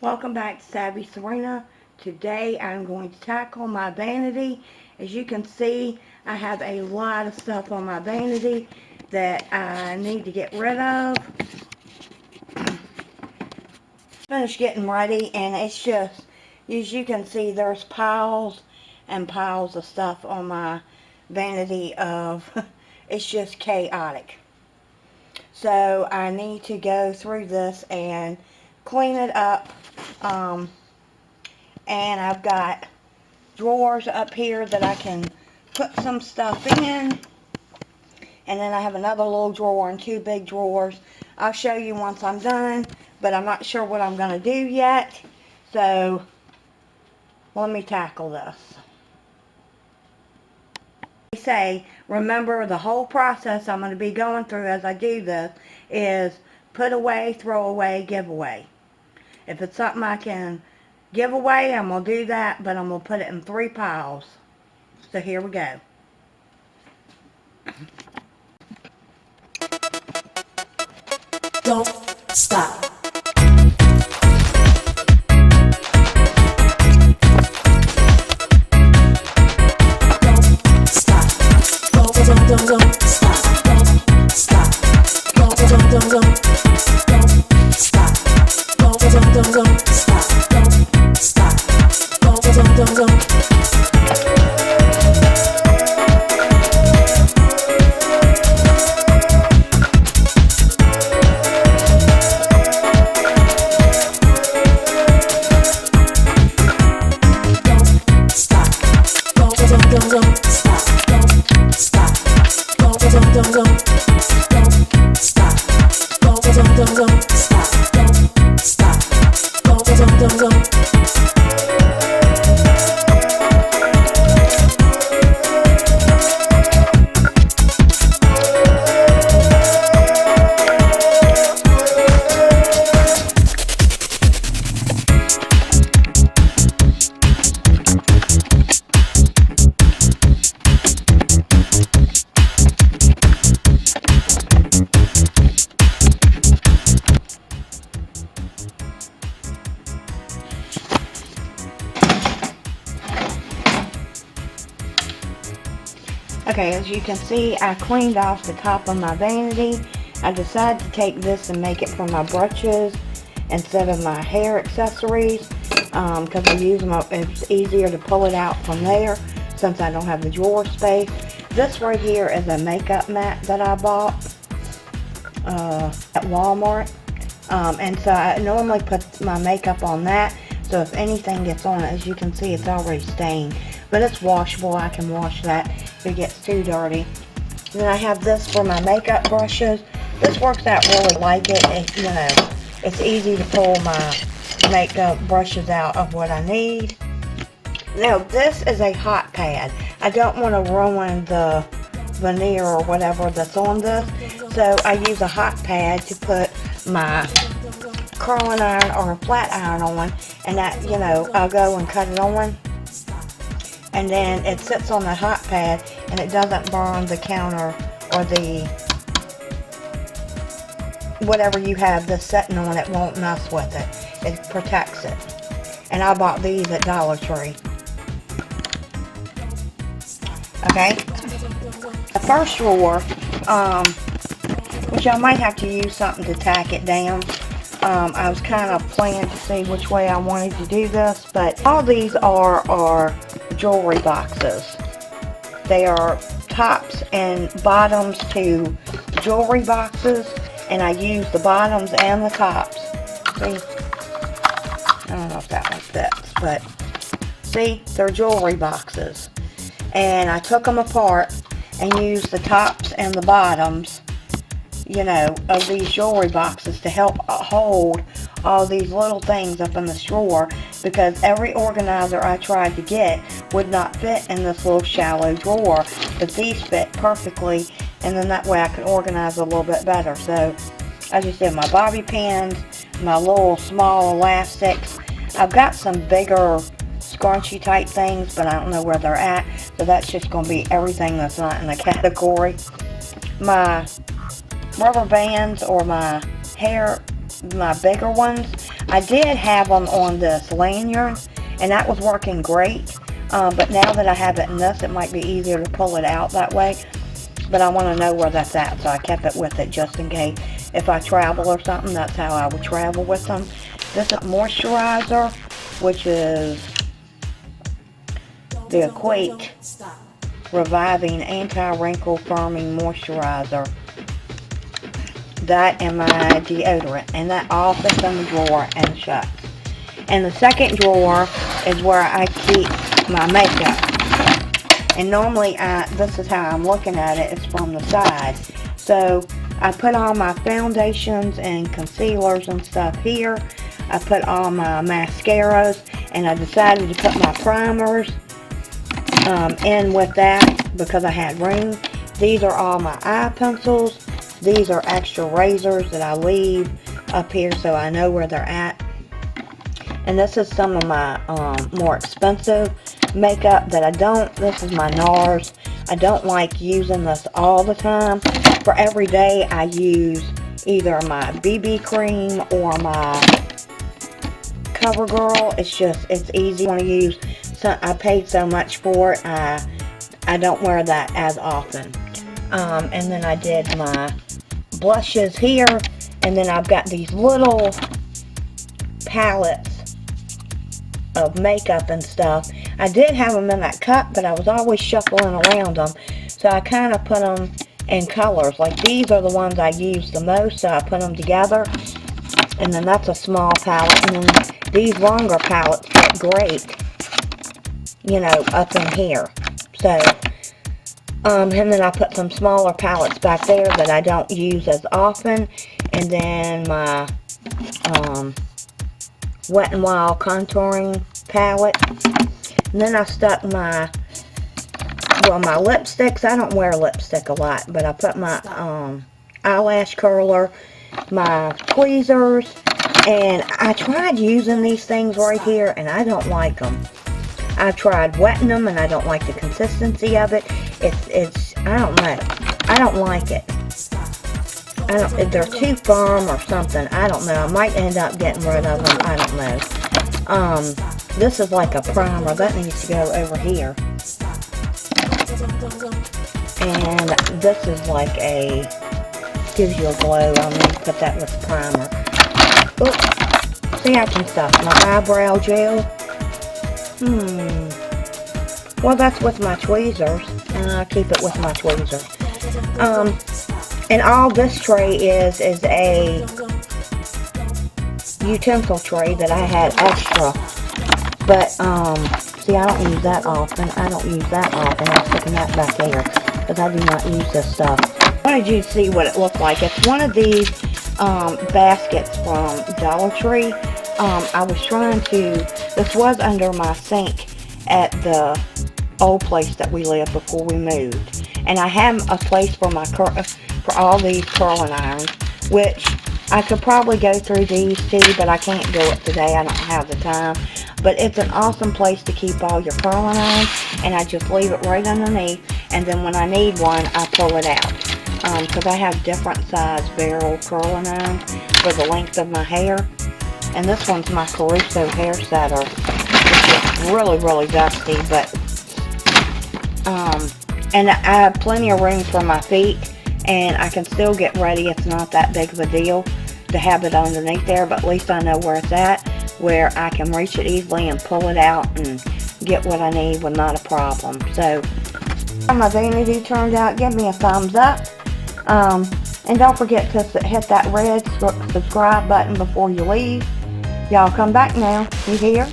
Welcome back to Savvy Serena. Today I'm going to tackle my vanity. As you can see, I have a lot of stuff on my vanity that I need to get rid of. Finished getting ready, and it's just, as you can see, there's piles and piles of stuff on my vanity of, it's just chaotic. So I need to go through this and clean it up. And I've got drawers up here that I can put some stuff in. And then I have another little drawer and two big drawers. I'll show you once I'm done, but I'm not sure what I'm going to do yet. So let me tackle this. They say, remember, the whole process I'm going to be going through as I do this is put away, throw away, give away. If it's something I can give away, I'm going to do that, but I'm going to put it in 3 piles. So here we go. Don't stop. Don't stop. Don't stop. Don't stop. Don't stop. Don't stop. Don't stop. Don't. Okay, as you can see, I cleaned off the top of my vanity. I decided to take this and make it for my brushes instead of my hair accessories, because I use them, it's easier to pull it out from there since I don't have the drawer space. This right here is a makeup mat that I bought at Walmart, and so I normally put my makeup on that, so if anything gets on it, as you can see, it's already stained, but it's washable. I can wash that if it gets too dirty. Then I have this for my makeup brushes. This works out really like it. It's easy to pull my makeup brushes out of what I need. Now this is a hot pad. I don't want to ruin the veneer or whatever that's on this, so I use a hot pad to put my curling iron or a flat iron on, and that, I'll go and cut it on, and then it sits on the hot pad and it doesn't burn the counter or the whatever you have this setting on. It won't mess with it. It protects it. And I bought these at Dollar Tree. Okay, the first drawer, which I might have to use something to tack it down. I was kind of planning to see which way I wanted to do this, but all these are jewelry boxes. They are tops and bottoms to jewelry boxes, and I use the bottoms and the tops. See? I don't know if that one fits, but see, they're jewelry boxes. And I took them apart and used the tops and the bottoms, of these jewelry boxes to help hold all these little things up in this drawer, because every organizer I tried to get would not fit in this little shallow drawer, but these fit perfectly, and then that way I can organize a little bit better. So I just did my bobby pins, my little small elastics. I've got some bigger scrunchy type things, but I don't know where they're at, so that's just going to be everything that's not in the category. My rubber bands or my hair my bigger ones. I did have them on this lanyard, and that was working great. But now that I have it in this, it might be easier to pull it out that way. But I want to know where that's at, so I kept it with it just in case if I travel or something. That's how I would travel with them. This is moisturizer, which is the Equate Reviving Anti-Wrinkle Firming Moisturizer. That and my deodorant, and that all fits in the drawer and shuts. And the second drawer is where I keep my makeup. And normally, this is how I'm looking at it, it's from the side. So, I put all my foundations and concealers and stuff here. I put all my mascaras, and I decided to put my primers in with that because I had room. These are all my eye pencils. These are extra razors that I leave up here so I know where they're at. And this is some of my more expensive makeup that I don't. This is my NARS. I don't like using this all the time. For every day I use either my BB cream or my CoverGirl. It's easy to use. So I paid so much for it. I don't wear that as often. And then I did my blushes here, and then I've got these little palettes of makeup and stuff. I did have them in that cup, but I was always shuffling around them, so I kind of put them in colors. Like these are the ones I use the most, so I put them together. And then that's a small palette, and then these longer palettes fit great, you know, up in here. So and then I put some smaller palettes back there that I don't use as often. And then my Wet n Wild contouring palette. And then I stuck my lipsticks. I don't wear lipstick a lot, but I put my eyelash curler, my tweezers, and I tried using these things right here, and I don't like them. I tried wetting them, and I don't like the consistency of it. I don't know. I don't like it. They're too firm or something. I don't know. I might end up getting rid of them. I don't know. This is like a primer. That needs to go over here. And this is like gives you a glow. I'm going to put that with primer. Oops. See, I can stuff my eyebrow gel. Well, that's with my tweezers. And I'll keep it with my tweezers. And all this tray is a utensil tray that I had extra. But, see, I don't use that often. I'm sticking that back there. Because I do not use this stuff. I wanted you to see what it looked like. It's one of these baskets from Dollar Tree. I was trying to, this was under my sink at the old place that we lived before we moved. And I have a place for for all these curling irons, which I could probably go through these too, but I can't do it today. I don't have the time. But it's an awesome place to keep all your curling irons, and I just leave it right underneath, and then when I need one, I pull it out. Because I have different size barrel curling irons for the length of my hair. And this one's my Caruso hair setter. It's really, really dusty, but and I have plenty of room for my feet, and I can still get ready. It's not that big of a deal to have it underneath there, but at least I know where it's at, where I can reach it easily and pull it out and get what I need with not a problem. So, how my vanity turned out, give me a thumbs up. And don't forget to hit that red subscribe button before you leave. Y'all come back now. You hear?